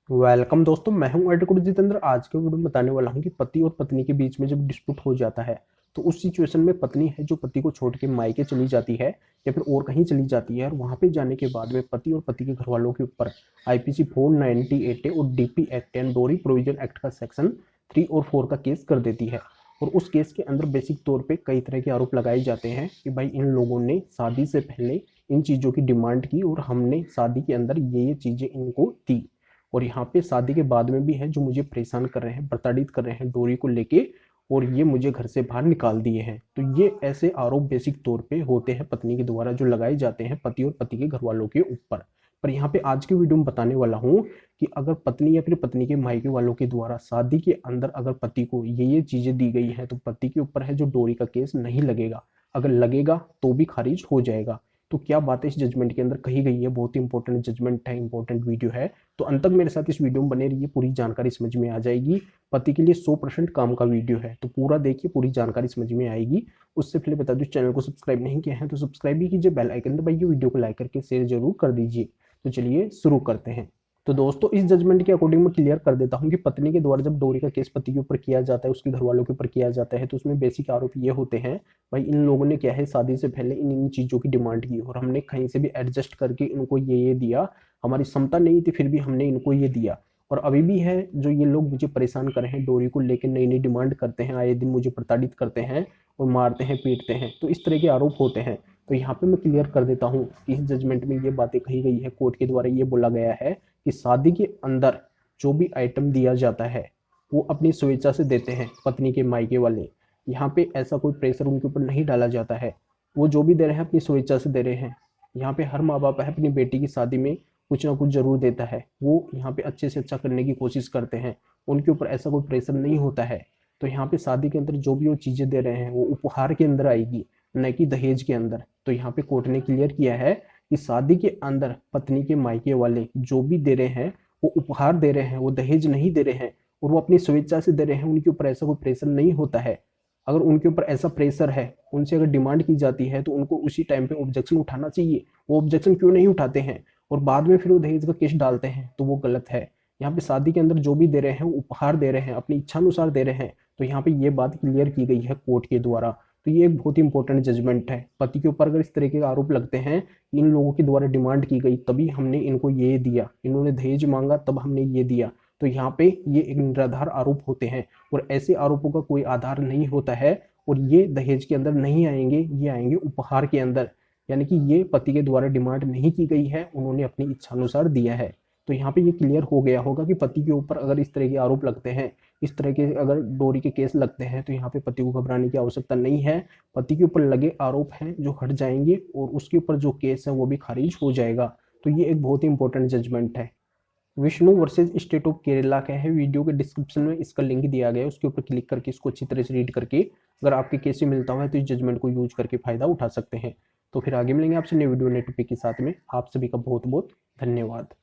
Welcome दोस्तों, मैं हूं एडवोकेट जितेंद्र। आज के वीडियो में बताने वाला हूं कि पति और पत्नी के बीच में जब डिस्प्यूट हो जाता है तो उस सिचुएशन में पत्नी है जो पति को छोड़ के मायके चली जाती है या फिर और कहीं चली जाती है, और वहां पे जाने के बाद में पति और पति के घर वालों के ऊपर आईपीसी 498 और डीपी एक्ट एंड डोरी प्रोविजन एक्ट का सेक्शन 3 और 4 का केस कर देती है। और उस केस के अंदर बेसिक तौर पे कई तरह के आरोप लगाए जाते हैं कि भाई इन लोगों ने शादी से पहले इन चीज़ों की डिमांड की और हमने शादी के अंदर ये चीज़ें इनको दी, और यहाँ पे शादी के बाद में भी है जो मुझे परेशान कर रहे हैं, प्रताड़ित कर रहे हैं डोरी को लेके, और ये मुझे घर से बाहर निकाल दिए हैं। तो ये ऐसे आरोप बेसिक तौर पे होते हैं पत्नी के द्वारा जो लगाए जाते हैं पति और पति के घर वालों के ऊपर। पर यहाँ पे आज की वीडियो में बताने वाला हूँ कि अगर पत्नी या फिर पत्नी के मायके वालों के द्वारा शादी के अंदर अगर पति को ये चीजें दी गई हैं तो पति के ऊपर है जो डोरी का केस नहीं लगेगा, अगर लगेगा तो भी खारिज हो जाएगा। तो क्या बात है इस जजमेंट के अंदर कही गई है, बहुत ही इंपॉर्टेंट जजमेंट है, इंपॉर्टेंट वीडियो है। तो अंत तक मेरे साथ इस वीडियो में बने रहिए, पूरी जानकारी समझ में आ जाएगी। पति के लिए 100% काम का वीडियो है, तो पूरा देखिए, पूरी जानकारी समझ में आएगी। उससे पहले बता दूं, चैनल को सब्सक्राइब नहीं किया है तो सब्सक्राइब भी कीजिए, बेल आइकन दबाइए, वीडियो को लाइक करके शेयर जरूर कर दीजिए। तो चलिए शुरू करते हैं। तो दोस्तों इस जजमेंट के अकॉर्डिंग मैं क्लियर कर देता हूं कि पत्नी के द्वारा जब डोरी का केस पति के ऊपर किया जाता है, उसके घर वालों के ऊपर किया जाता है, तो उसमें बेसिक आरोप ये होते हैं, भाई इन लोगों ने क्या है शादी से पहले इन इन चीज़ों की डिमांड की और हमने कहीं से भी एडजस्ट करके इनको ये दिया। हमारी क्षमता नहीं थी फिर भी हमने इनको ये दिया, और अभी भी है जो ये लोग मुझे परेशान कर रहे हैं डोरी को लेकर, नई नई डिमांड करते हैं, आए दिन मुझे प्रताड़ित करते हैं और मारते हैं, पीटते हैं। तो इस तरह के आरोप होते हैं। तो यहाँ पे मैं क्लियर कर देता हूँ कि इस जजमेंट में ये बातें कही गई है, कोर्ट के द्वारा ये बोला गया है कि शादी के अंदर जो भी आइटम दिया जाता है वो अपनी स्वेच्छा से देते हैं पत्नी के मायके वाले। यहाँ पे ऐसा कोई प्रेशर उनके ऊपर नहीं डाला जाता है, वो जो भी दे रहे हैं अपनी स्वेच्छा से दे रहे हैं। यहाँ पे हर माँ बाप है अपनी बेटी की शादी में कुछ ना कुछ जरूर देता है, वो यहाँ पे अच्छे से अच्छा करने की कोशिश करते हैं, उनके ऊपर ऐसा कोई प्रेशर नहीं होता है। तो यहाँ पे शादी के अंदर जो भी वो चीज़ें दे रहे हैं वो उपहार के अंदर आएगी, न कि दहेज के अंदर। तो यहाँ पे कोर्ट ने क्लियर किया है कि शादी के अंदर पत्नी के मायके वाले जो भी दे रहे हैं वो उपहार दे रहे हैं, वो दहेज नहीं दे रहे हैं, और वो अपनी स्वेच्छा से दे रहे हैं। उनके ऊपर ऐसा कोई प्रेशर नहीं होता है। अगर उनके ऊपर ऐसा प्रेशर है, उनसे अगर डिमांड की जाती है तो उनको उसी टाइम पे ऑब्जेक्शन उठाना चाहिए। वो ऑब्जेक्शन क्यों नहीं उठाते हैं और बाद में फिर वो दहेज का केस डालते हैं, तो वो गलत है। यहाँ पे शादी के अंदर जो भी दे रहे हैं वो उपहार दे रहे हैं, अपनी इच्छा अनुसार दे रहे हैं। तो यहाँ पे ये बात क्लियर की गई है कोर्ट के द्वारा। तो ये एक बहुत ही इंपॉर्टेंट जजमेंट है। पति के ऊपर अगर इस तरह के आरोप लगते हैं, इन लोगों के द्वारा डिमांड की गई तभी हमने इनको ये दिया, इन्होंने दहेज मांगा तब हमने ये दिया, तो यहाँ पे ये एक निराधार आरोप होते हैं। और ऐसे आरोपों का कोई आधार नहीं होता है, और ये दहेज के अंदर नहीं आएंगे, ये आएंगे उपहार के अंदर। यानी कि ये पति के द्वारा डिमांड नहीं की गई है, उन्होंने अपनी इच्छानुसार दिया है। तो यहाँ पे ये क्लियर हो गया होगा कि पति के ऊपर अगर इस तरह के आरोप लगते हैं, इस तरह के अगर डोरी के केस लगते हैं, तो यहाँ पे पति को घबराने की आवश्यकता नहीं है। पति के ऊपर लगे आरोप हैं जो हट जाएंगे और उसके ऊपर जो केस है वो भी खारिज हो जाएगा। तो ये एक बहुत ही इंपॉर्टेंट जजमेंट है। Vishnu versus state of Kerala का है, वीडियो के डिस्क्रिप्शन में इसका लिंक दिया गया है, उसके ऊपर क्लिक करके इसको अच्छी तरह से रीड करके अगर आपके केस से मिलता है तो इस जजमेंट को यूज करके फायदा उठा सकते हैं। तो फिर आगे मिलेंगे आपसे नए वीडियो नए टॉपिक के साथ में। आप सभी का बहुत बहुत धन्यवाद।